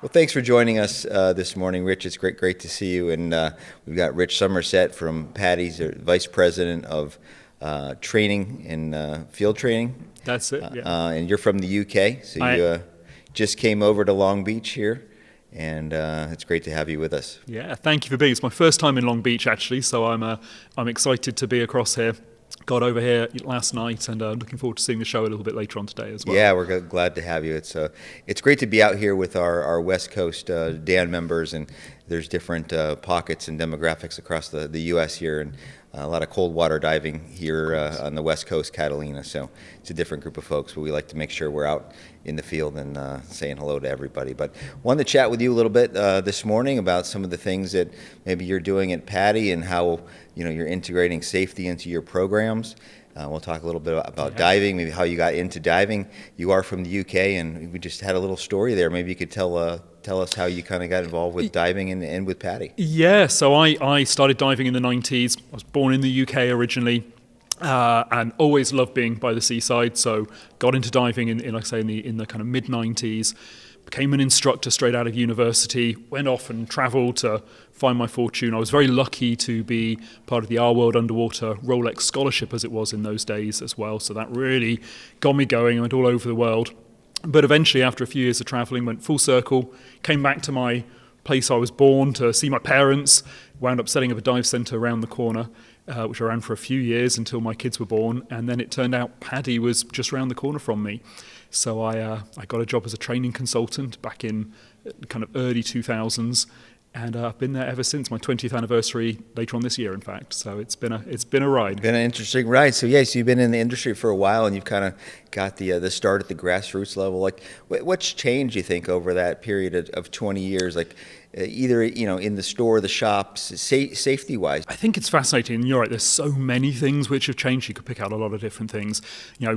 Well, thanks for joining us this morning, Rich. It's great to see you. And we've got Rich Somerset from PADI's Vice President of Training and Field Training. That's it, yeah. And you're from the UK, so you just came over to Long Beach here, and it's great to have you with us. Yeah, thank you for being. It's my first time in Long Beach, actually, so I'm excited to be across here. Got over here last night, and looking forward to seeing the show a little bit later on today as well. Yeah, we're glad to have you. It's great to be out here with our West Coast DAN members, and there's different pockets and demographics across the U.S. here, and a lot of cold water diving here on the West Coast, Catalina. So it's a different group of folks, but we like to make sure we're out in the field and saying hello to everybody. But wanted to chat with you a little bit this morning about some of the things that maybe you're doing at PADI and how you're integrating safety into your programs. We'll talk a little bit about diving, maybe how you got into diving. You are from the UK, and we just had a little story there. Maybe you could tell us how you kind of got involved with diving and with PADI. Yeah, so I started diving in the 90s. I was born in the UK originally, and always loved being by the seaside. So got into diving in like I say, in the kind of mid-90s. Became an instructor straight out of university, went off and travelled to find my fortune. I was very lucky to be part of the Our World Underwater Rolex Scholarship, as it was in those days as well. So that really got me going. I went all over the world. But eventually, after a few years of travelling, went full circle, came back to my place I was born to see my parents, wound up setting up a dive centre around the corner, which I ran for a few years until my kids were born. And then it turned out PADI was just around the corner from me. So I got a job as a training consultant back in kind of early 2000s, and I've been there ever since. My 20th anniversary later on this year, in fact. So it's been a ride. Been an interesting ride. So yes, you've been in the industry for a while, and you've kind of got the start at the grassroots level. Like, what's changed, you think, over that period of 20 years? Like, either in the store, the shops, safety wise. I think it's fascinating. And you're right. There's so many things which have changed. You could pick out a lot of different things.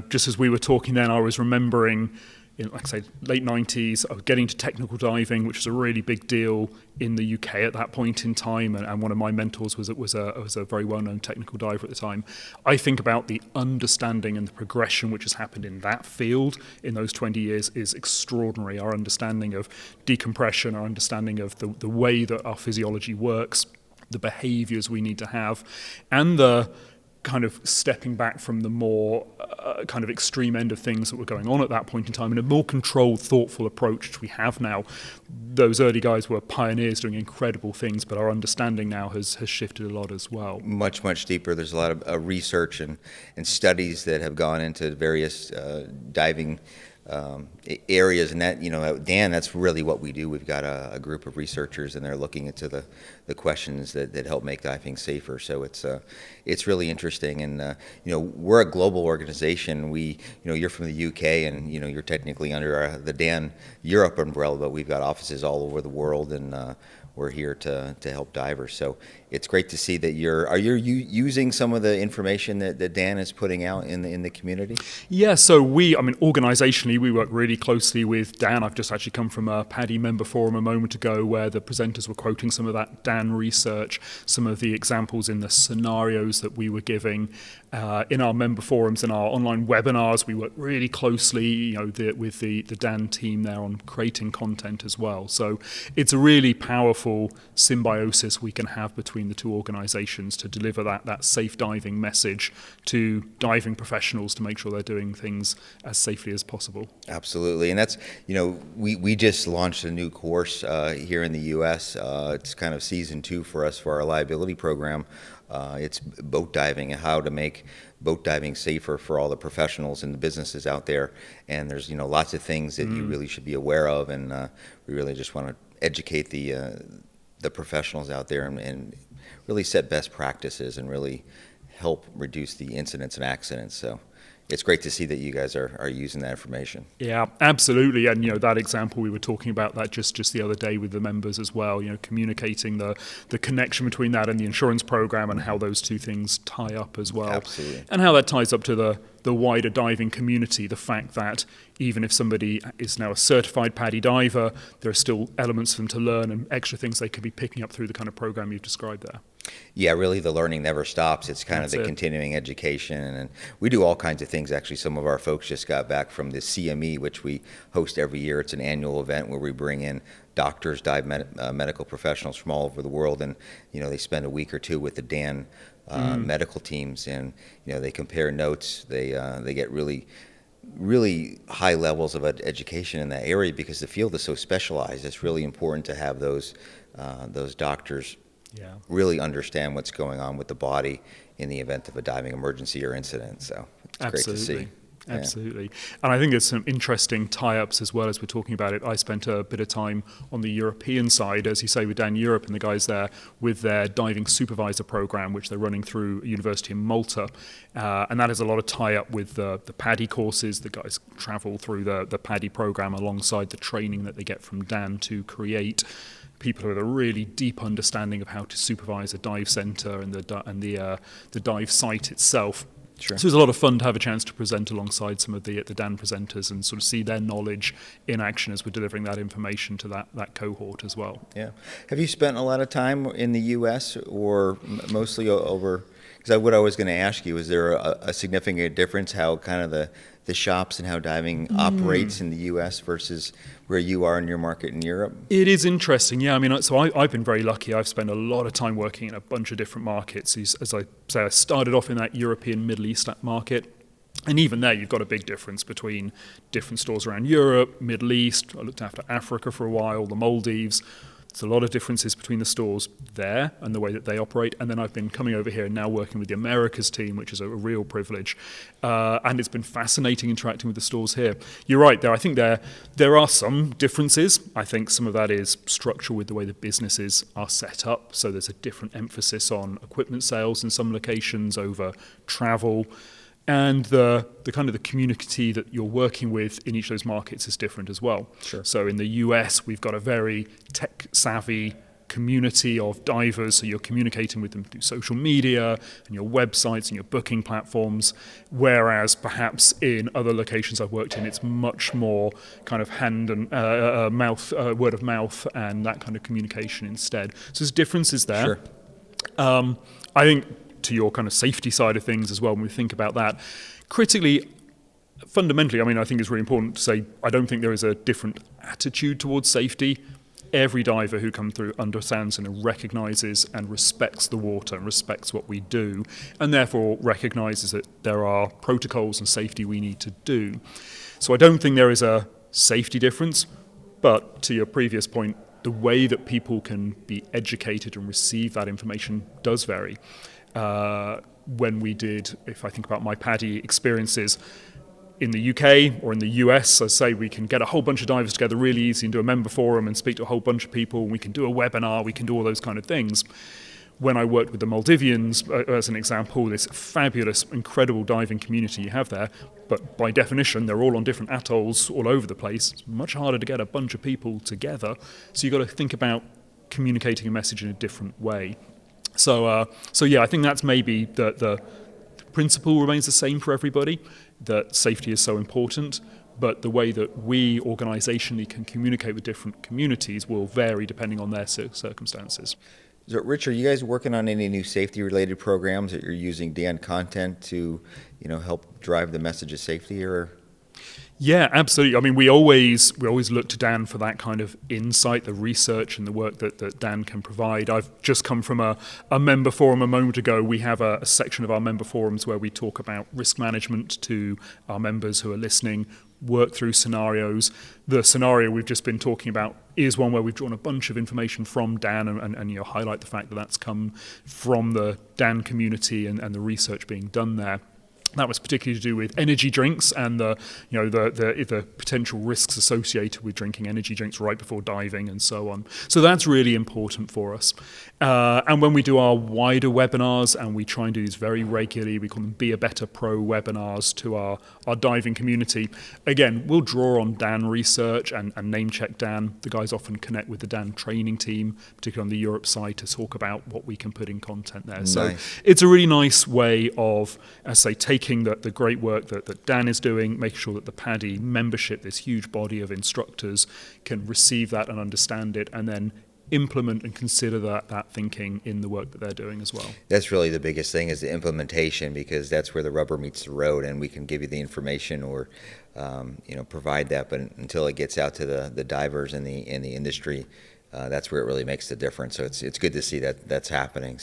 Just as we were talking then, I was remembering, like I say, late 90s, I was getting to technical diving, which was a really big deal in the UK at that point in time, and one of my mentors was a very well-known technical diver at the time. I think about the understanding and the progression which has happened in that field in those 20 years is extraordinary. Our understanding of decompression, our understanding of the way that our physiology works, the behaviours we need to have, and the kind of stepping back from the more kind of extreme end of things that were going on at that point in time, in a more controlled, thoughtful approach which we have now. Those early guys were pioneers doing incredible things, but our understanding now has shifted a lot as well. Much deeper. There's a lot of research and studies that have gone into various diving areas, and that at DAN, that's really what we do. We've got a group of researchers, and they're looking into the questions that help make diving safer. So it's really interesting, and we're a global organization. You're from the UK, and you're technically under the DAN Europe umbrella, but we've got offices all over the world, and we're here to help divers. So it's great to see that are you using some of the information that DAN is putting out in the community? Yeah, so organisationally, we work really closely with DAN. I've just actually come from a PADI member forum a moment ago where the presenters were quoting some of that DAN research, some of the examples in the scenarios that we were giving. In our member forums and our online webinars, we work really closely with the DAN team there on creating content as well. So it's a really powerful symbiosis we can have between the two organisations to deliver that safe diving message to diving professionals to make sure they're doing things as safely as possible. Absolutely, and that's we just launched a new course here in the U.S. It's kind of season 2 for us for our liability program. It's boat diving and how to make boat diving safer for all the professionals and the businesses out there. And there's lots of things that you really should be aware of, and we really just want to educate the professionals out there and really set best practices and really help reduce the incidents and accidents. So it's great to see that you guys are using that information. Yeah, absolutely. And that example, we were talking about that just the other day with the members as well, communicating the connection between that and the insurance program and how those two things tie up as well. Absolutely. And how that ties up to the wider diving community, the fact that even if somebody is now a certified PADI diver, there are still elements for them to learn and extra things they could be picking up through the kind of program you've described there. Yeah, really, the learning never stops. It's kind of That's the it. continuing education, and we do all kinds of things. Actually, some of our folks just got back from the CME, which we host every year. It's an annual event where we bring in doctors, medical professionals from all over the world, and they spend a week or two with the DAN medical teams, and they compare notes. They get really high levels of education in that area because the field is so specialized. It's really important to have those doctors really understand what's going on with the body in the event of a diving emergency or incident. So it's great to see. Absolutely. And I think there's some interesting tie-ups as well as we're talking about it. I spent a bit of time on the European side, as you say, with Dan Europe and the guys there with their diving supervisor program, which they're running through a university in Malta. And that has a lot of tie-up with the PADI courses. The guys travel through the PADI program alongside the training that they get from Dan to create people with a really deep understanding of how to supervise a dive center and the dive site itself. Sure. So it was a lot of fun to have a chance to present alongside some of the Dan presenters and sort of see their knowledge in action as we're delivering that information to that cohort as well. Yeah. Have you spent a lot of time in the U.S. or mostly over? Because what I was going to ask you, is there a significant difference how kind of the shops and how diving operates in the U.S. versus where you are in your market in Europe? It is interesting, yeah. I mean, so I've been very lucky. I've spent a lot of time working in a bunch of different markets. As I say, I started off in that European Middle East market. And even there, you've got a big difference between different stores around Europe, Middle East. I looked after Africa for a while, the Maldives. There's a lot of differences between the stores there and the way that they operate. And then I've been coming over here and now working with the Americas team, which is a real privilege. And it's been fascinating interacting with the stores here. You're right there. I think there are some differences. I think some of that is structural with the way the businesses are set up. So there's a different emphasis on equipment sales in some locations over travel. And the kind of the community that you're working with in each of those markets is different as well. Sure. So in the US, we've got a very tech-savvy community of divers, so you're communicating with them through social media and your websites and your booking platforms, whereas perhaps in other locations I've worked in, it's much more kind of hand and word of mouth and that kind of communication instead. So there's differences there. Sure. I think to your kind of safety side of things as well, when we think about that, critically, fundamentally, I mean, I think it's really important to say I don't think there is a different attitude towards safety. Every diver who comes through understands and recognises and respects the water and respects what we do, and therefore recognises that there are protocols and safety we need to do. So I don't think there is a safety difference, but to your previous point, the way that people can be educated and receive that information does vary. When we did, if I think about my PADI experiences in the UK or in the US, I say we can get a whole bunch of divers together really easy and do a member forum and speak to a whole bunch of people. We can do a webinar, we can do all those kind of things. When I worked with the Maldivians, as an example, this fabulous, incredible diving community you have there, but by definition, they're all on different atolls all over the place. It's much harder to get a bunch of people together. So you've got to think about communicating a message in a different way. So yeah, I think that's maybe the principle remains the same for everybody, that safety is so important, but the way that we organisationally can communicate with different communities will vary depending on their circumstances. So, Rich, are you guys working on any new safety-related programs that you're using Dan content to, help drive the message of safety, or? Yeah, absolutely. I mean, we always look to Dan for that kind of insight, the research and the work that Dan can provide. I've just come from a member forum a moment ago. We have a section of our member forums where we talk about risk management to our members who are listening, work through scenarios. The scenario we've just been talking about is one where we've drawn a bunch of information from Dan and highlight the fact that that's come from the Dan community and the research being done there. That was particularly to do with energy drinks and the potential risks associated with drinking energy drinks right before diving and so on. So that's really important for us. And when we do our wider webinars, and we try and do these very regularly, we call them Be a Better Pro webinars to our diving community. Again, we'll draw on Dan research and name check Dan. The guys often connect with the Dan training team, particularly on the Europe side, to talk about what we can put in content there. Nice. So it's a really nice way of, as I say, taking the great work that Dan is doing, making sure that the PADI membership, this huge body of instructors, can receive that and understand it, and then implement and consider that thinking in the work that they're doing as well. That's really the biggest thing, is the implementation, because that's where the rubber meets the road, and we can give you the information or provide that, but until it gets out to the divers in the industry, that's where it really makes the difference. So it's good to see that that's happening.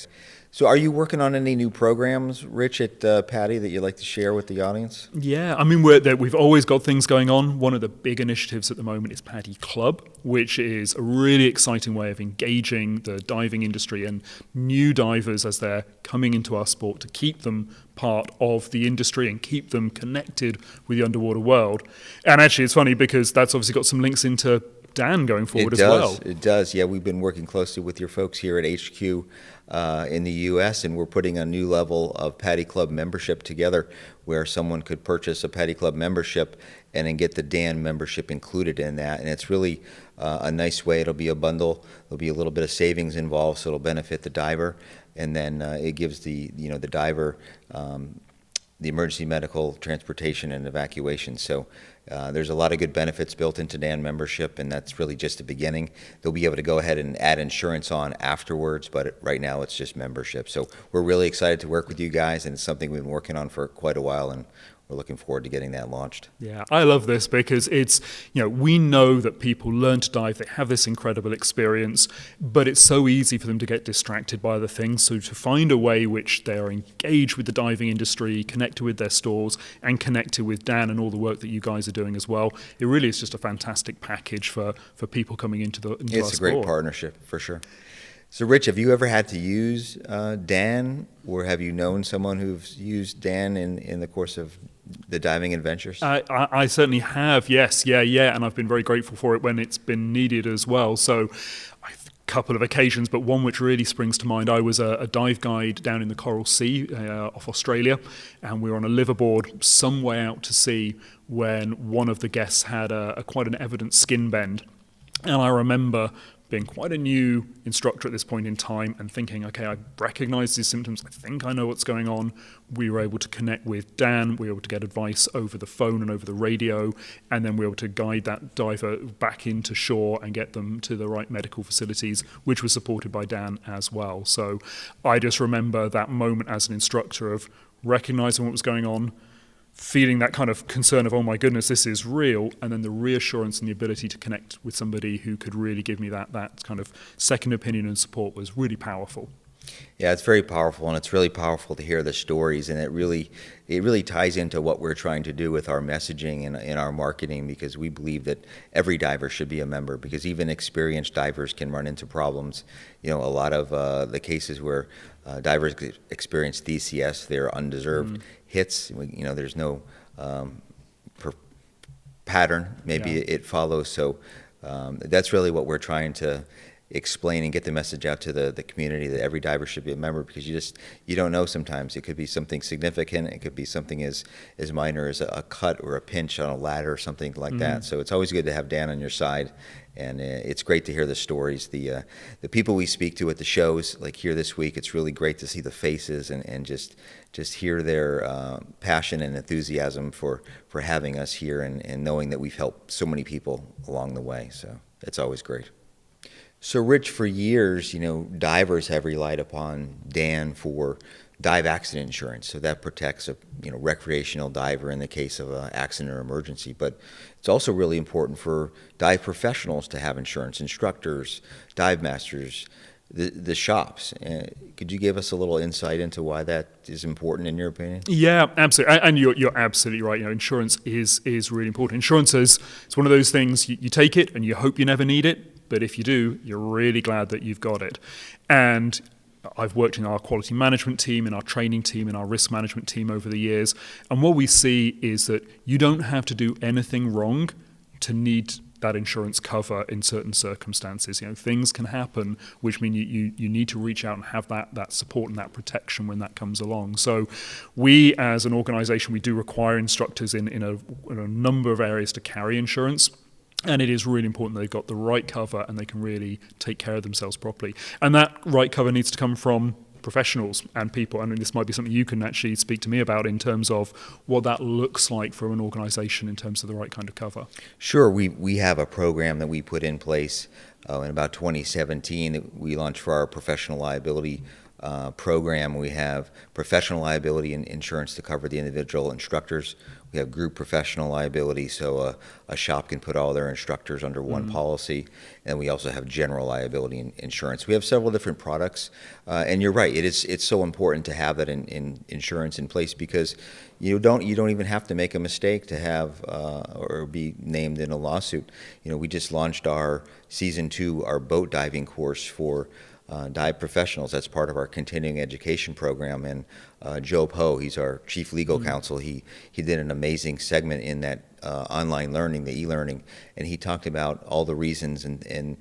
So are you working on any new programs, Rich, at PADI that you'd like to share with the audience? Yeah, I mean, we've always got things going on. One of the big initiatives at the moment is PADI Club, which is a really exciting way of engaging the diving industry and new divers as they're coming into our sport, to keep them part of the industry and keep them connected with the underwater world. And actually, it's funny because that's obviously got some links into Dan going forward as well. It does. Yeah, we've been working closely with your folks here at HQ in the U.S., and we're putting a new level of PADI Club membership together, where someone could purchase a PADI Club membership and then get the Dan membership included in that. And it's really a nice way. It'll be a bundle. There'll be a little bit of savings involved, so it'll benefit the diver, and then it gives the diver the emergency medical transportation and evacuation. So there's a lot of good benefits built into Dan membership, and that's really just the beginning. They'll be able to go ahead and add insurance on afterwards, but right now it's just membership. So we're really excited to work with you guys, and it's something we've been working on for quite a while, and we're looking forward to getting that launched. Yeah, I love this because it's, we know that people learn to dive, they have this incredible experience, but it's so easy for them to get distracted by other things. So to find a way which they are engaged with the diving industry, connected with their stores, and connected with Dan and all the work that you guys are doing as well, it really is just a fantastic package for people coming into our sport. It's a great partnership, for sure. So, Rich, have you ever had to use Dan, or have you known someone who's used Dan in the course of the diving adventures? I certainly have, yes, yeah, and I've been very grateful for it when it's been needed as well. So, a couple of occasions, but one which really springs to mind, I was a dive guide down in the Coral Sea off Australia, and we were on a liverboard some way out to sea when one of the guests had quite an evident skin bend. And I remember being quite a new instructor at this point in time and thinking, okay, I recognize these symptoms, I think I know what's going on. We were able to connect with Dan, we were able to get advice over the phone and over the radio, and then we were able to guide that diver back into shore and get them to the right medical facilities, which was supported by Dan as well. So I just remember that moment as an instructor of recognizing what was going on, feeling that kind of concern of, oh my goodness, this is real, and then the reassurance and the ability to connect with somebody who could really give me that kind of second opinion and support was really powerful. Yeah, it's very powerful, and it's really powerful to hear the stories, and it really ties into what we're trying to do with our messaging and our marketing, because we believe that every diver should be a member, because even experienced divers can run into problems. A lot of the cases where divers experience DCS, they're undeserved hits. There's no pattern. Maybe it follows. So that's really what we're trying to explain and get the message out to the community, that every diver should be a member, because you don't know sometimes. It could be something significant. It could be something as minor as a cut or a pinch on a ladder or something like that. So it's always good to have Dan on your side, and it's great to hear the stories. The people we speak to at the shows, like here this week, it's really great to see the faces and just hear their passion and enthusiasm for having us here, and knowing that we've helped so many people along the way. So it's always great. So, Rich, for years, divers have relied upon Dan for dive accident insurance. So that protects a recreational diver in the case of an accident or emergency. But it's also really important for dive professionals to have insurance, instructors, dive masters, the shops. Could you give us a little insight into why that is important in your opinion? Yeah, absolutely. And you're absolutely right. Insurance is really important. Insurance it's one of those things, you take it and you hope you never need it. But if you do, you're really glad that you've got it. And I've worked in our quality management team, in our training team, in our risk management team over the years. And what we see is that you don't have to do anything wrong to need that insurance cover in certain circumstances. Things can happen, which mean you need to reach out and have that support and that protection when that comes along. So we, as an organization, we do require instructors in a number of areas to carry insurance. And it is really important that they've got the right cover and they can really take care of themselves properly. And that right cover needs to come from professionals and people. And this might be something you can actually speak to me about in terms of what that looks like for an organization in terms of the right kind of cover. Sure. We have a program that we put in place In about 2017, we launched for our professional liability program. We have professional liability insurance to cover the individual instructors. We have group professional liability, so a shop can put all their instructors under one policy. And we also have general liability insurance. We have several different products, and you're right. It's so important to have that in insurance in place, because you don't even have to make a mistake to have or be named in a lawsuit. We just launched our season 2, our boat diving course for dive professionals. That's part of our continuing education program. And Joe Poe, he's our chief legal counsel. He did an amazing segment in that online learning, the e-learning, and he talked about all the reasons and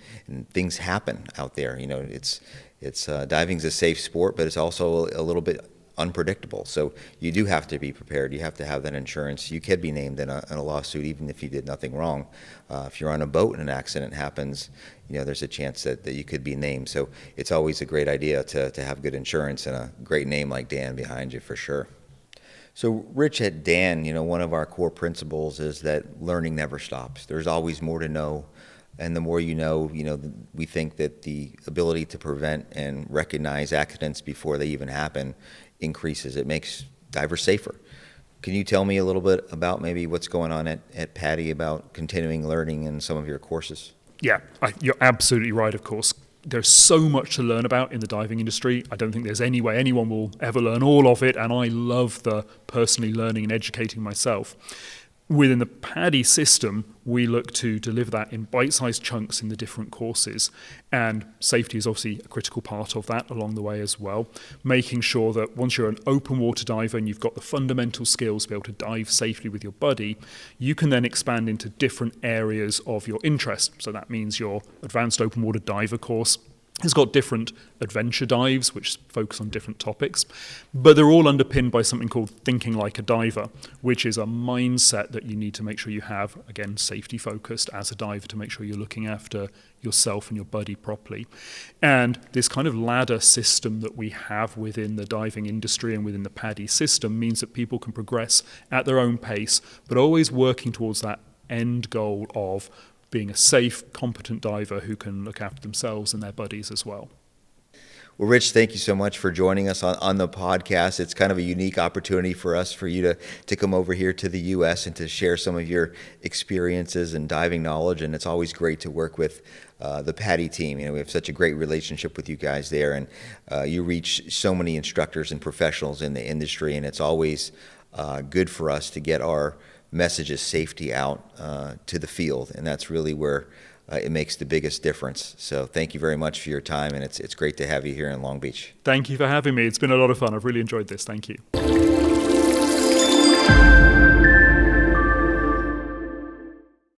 things happen out there. It's diving's a safe sport, but it's also a little bit unpredictable. So you do have to be prepared. You have to have that insurance. You could be named in a lawsuit even if you did nothing wrong. If you're on a boat and an accident happens, there's a chance that you could be named. So it's always a great idea to have good insurance and a great name like Dan behind you, for sure. So Rich, at Dan, one of our core principles is that learning never stops. There's always more to know. And the more you know, we think that the ability to prevent and recognize accidents before they even happen increases. It makes divers safer. Can you tell me a little bit about maybe what's going on at PADI about continuing learning in some of your courses? Yeah, you're absolutely right, of course. There's so much to learn about in the diving industry. I don't think there's any way anyone will ever learn all of it, and I love the personally learning and educating myself. Within the PADI system, we look to deliver that in bite-sized chunks in the different courses, and safety is obviously a critical part of that along the way as well, making sure that once you're an open water diver and you've got the fundamental skills to be able to dive safely with your buddy, you can then expand into different areas of your interest. So that means your advanced open water diver course has got different adventure dives which focus on different topics, but they're all underpinned by something called thinking like a diver, which is a mindset that you need to make sure you have, again, safety focused as a diver, to make sure you're looking after yourself and your buddy properly. And this kind of ladder system that we have within the diving industry and within the PADI system means that people can progress at their own pace, but always working towards that end goal of being a safe, competent diver who can look after themselves and their buddies as well. Well, Rich, thank you so much for joining us on the podcast. It's kind of a unique opportunity for us, for you to come over here to the U.S. and to share some of your experiences and diving knowledge. And it's always great to work with the PADI team. We have such a great relationship with you guys there, and you reach so many instructors and professionals in the industry, and it's always good for us to get our message of safety out to the field, and that's really where it makes the biggest difference. So thank you very much for your time, and it's great to have you here in Long Beach. Thank you for having me. It's been a lot of fun. I've really enjoyed this. Thank you.